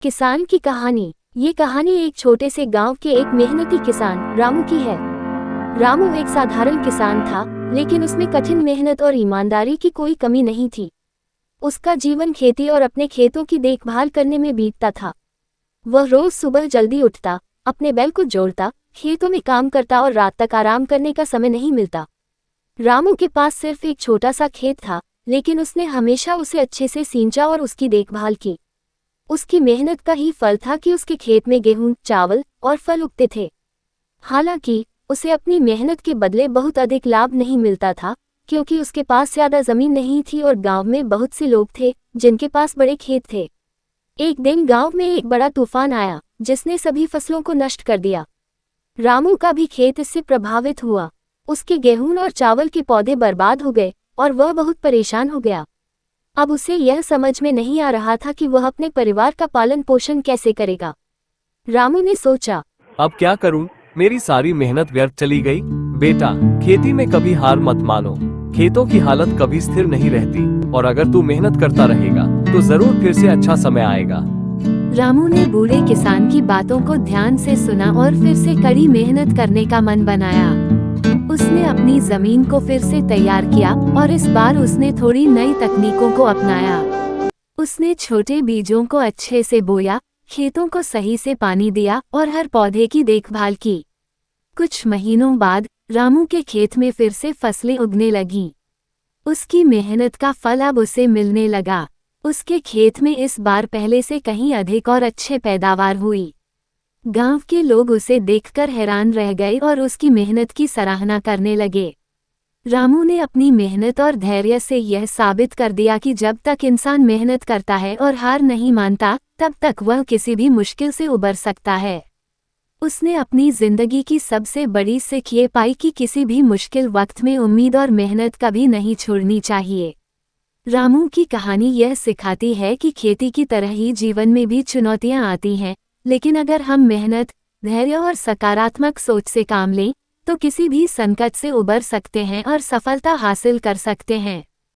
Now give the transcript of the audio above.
किसान की कहानी। ये कहानी एक छोटे से गांव के एक मेहनती किसान रामू की है। रामू एक साधारण किसान था, लेकिन उसमें कठिन मेहनत और ईमानदारी की कोई कमी नहीं थी। उसका जीवन खेती और अपने खेतों की देखभाल करने में बीतता था। वह रोज सुबह जल्दी उठता, अपने बैल को जोड़ता, खेतों में काम करता और रात तक आराम करने का समय नहीं मिलता। रामू के पास सिर्फ एक छोटा सा खेत था, लेकिन उसने हमेशा उसे अच्छे से सींचा और उसकी देखभाल की। उसकी मेहनत का ही फल था कि उसके खेत में गेहूं, चावल और फल उगते थे। हालांकि उसे अपनी मेहनत के बदले बहुत अधिक लाभ नहीं मिलता था, क्योंकि उसके पास ज्यादा जमीन नहीं थी और गांव में बहुत से लोग थे जिनके पास बड़े खेत थे। एक दिन गांव में एक बड़ा तूफान आया, जिसने सभी फसलों को नष्ट कर दिया। रामू का भी खेत इससे प्रभावित हुआ। उसके गेहूं और चावल के पौधे बर्बाद हो गए और वह बहुत परेशान हो गया। अब उसे यह समझ में नहीं आ रहा था कि वह अपने परिवार का पालन पोषण कैसे करेगा। रामू ने सोचा, अब क्या करूं? मेरी सारी मेहनत व्यर्थ चली गई। बेटा, खेती में कभी हार मत मानो। खेतों की हालत कभी स्थिर नहीं रहती और अगर तू मेहनत करता रहेगा तो जरूर फिर से अच्छा समय आएगा। रामू ने बूढ़े किसान की बातों को ध्यान से सुना और फिर से कड़ी मेहनत करने का मन बनाया। उसने अपनी जमीन को फिर से तैयार किया और इस बार उसने थोड़ी नई तकनीकों को अपनाया। उसने छोटे बीजों को अच्छे से बोया, खेतों को सही से पानी दिया और हर पौधे की देखभाल की। कुछ महीनों बाद रामू के खेत में फिर से फसलें उगने लगीं। उसकी मेहनत का फल अब उसे मिलने लगा। उसके खेत में इस बार पहले से कहीं अधिक और अच्छे पैदावार हुई। गांव के लोग उसे देखकर हैरान रह गए और उसकी मेहनत की सराहना करने लगे। रामू ने अपनी मेहनत और धैर्य से यह साबित कर दिया कि जब तक इंसान मेहनत करता है और हार नहीं मानता, तब तक वह किसी भी मुश्किल से उबर सकता है। उसने अपनी जिंदगी की सबसे बड़ी सीख ये पाई कि किसी भी मुश्किल वक्त में उम्मीद और मेहनत कभी नहीं छोड़नी चाहिए। रामू की कहानी यह सिखाती है कि खेती की तरह ही जीवन में भी चुनौतियां आती हैं, लेकिन अगर हम मेहनत, धैर्य और सकारात्मक सोच से काम लें, तो किसी भी संकट से उबर सकते हैं और सफलता हासिल कर सकते हैं।